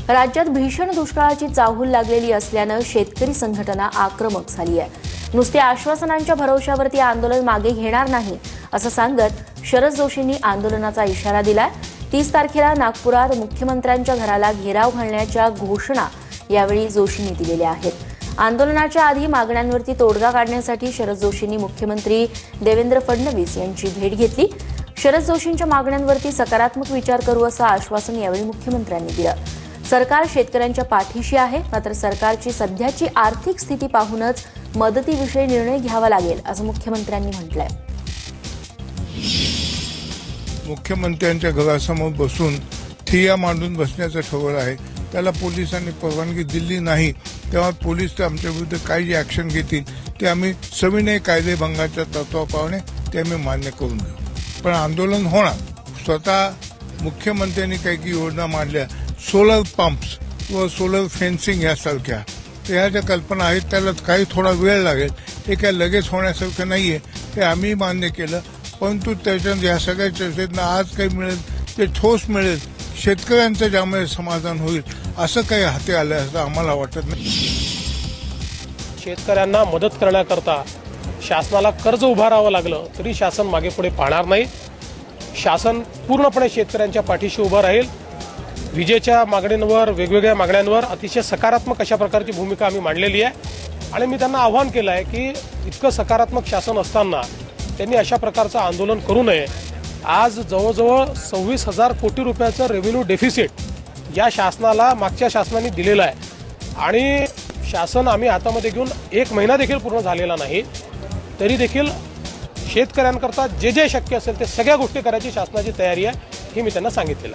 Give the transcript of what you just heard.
राज्यात भीषण दुष्काळाची चाहूल लागलेली असल्यानं शेतकरी संघटना आक्रमक झाली आहे। नुसत्या आश्वासनांच्या भरवशावरती आंदोलन मागे घेणार नाही असं सांगत शरद जोशींनी आंदोलनाचा इशारा दिलाय। 30 तारखेला नागपुरात मुख्यमंत्र्यांच्या घराला घेराव घालण्याच्या घोषणा यावेळी जोशींनी दिलेल्या आहेत। आंदोलनाच्या आधी मागण्यांवरती तोडगा काढण्यासाठी शरद जोशींनी मुख्यमंत्री देवेंद्र फडणवीस यांची भेट घेतली। शरद जोशींच्या मागण्यांवरती सकारात्मक विचार करू असं आश्वासन यावेळी मुख्यमंत्र्यांनी दिलं। सरकार शेतकऱ्यांच्या पाठीशी आहे, मात्र सरकारची सध्याची आर्थिक स्थिती पाहूनच मदतीविषयी निर्णय घ्यावा लागेल असं मुख्यमंत्र्यांनी म्हटलंय। मुख्यमंत्र्यांच्या घरासमोर बसून ठिय्या मांडून बसण्याचं ठरवलं आहे। त्याला पोलिसांनी परवानगी दिली नाही, तेव्हा पोलीस आमच्या विरुद्ध काही जे ऍक्शन घेतील ते आम्ही सविनय कायदेभंगाच्या तत्वाप्रमाणे ते आम्ही मान्य करून घेऊ। पण आंदोलन होणार। स्वतः मुख्यमंत्र्यांनी काही योजना मांडल्या, सोलर पंप्स व सोलर फेन्सिंग यासारख्या ह्या ज्या कल्पना आहेत त्याला काही थोडा वेळ लागेल, हे काय लगेच होण्यासारखं नाहीये, ते आम्ही मान्य केलं। परंतु त्याच्यात या सगळ्या चर्चेतनं आज काही मिळेल ते ठोस मिळेल, शेतकऱ्यांचं ज्यामुळे समाधान होईल असं काही हाती आलं असं आम्हाला वाटत नाही। शेतकऱ्यांना मदत करण्याकरता शासनाला कर्ज उभारावं लागलं तरी शासन मागे पुढे पाहणार नाही। शासन पूर्णपणे शेतकऱ्यांच्या पाठीशी उभं राहील। विजेच्या मागण्यांवर, वेगवेगळ्या मागण्यांवर अतिशय सकारात्मक अशा प्रकारची भूमिका आम्ही मांडलेली आहे आणि मी त्यांना आव्हान केलं आहे की इतकं सकारात्मक शासन असताना त्यांनी अशा प्रकारचं आंदोलन करू नये। आज जवळजवळ 26,000 कोटी रुपयाचं रेव्हेन्यू डेफिसिट या शासनाला मागच्या शासनाने दिलेलं आहे आणि शासन आम्ही हातामध्ये घेऊन 1 महिना देखील पूर्ण झालेला नाही, तरी देखील शेतकऱ्यांकरता जे जे शक्य असेल ते सगळ्या गोष्टी करायची शासनाची तयारी आहे, हे मी त्यांना सांगितलेलं आहे।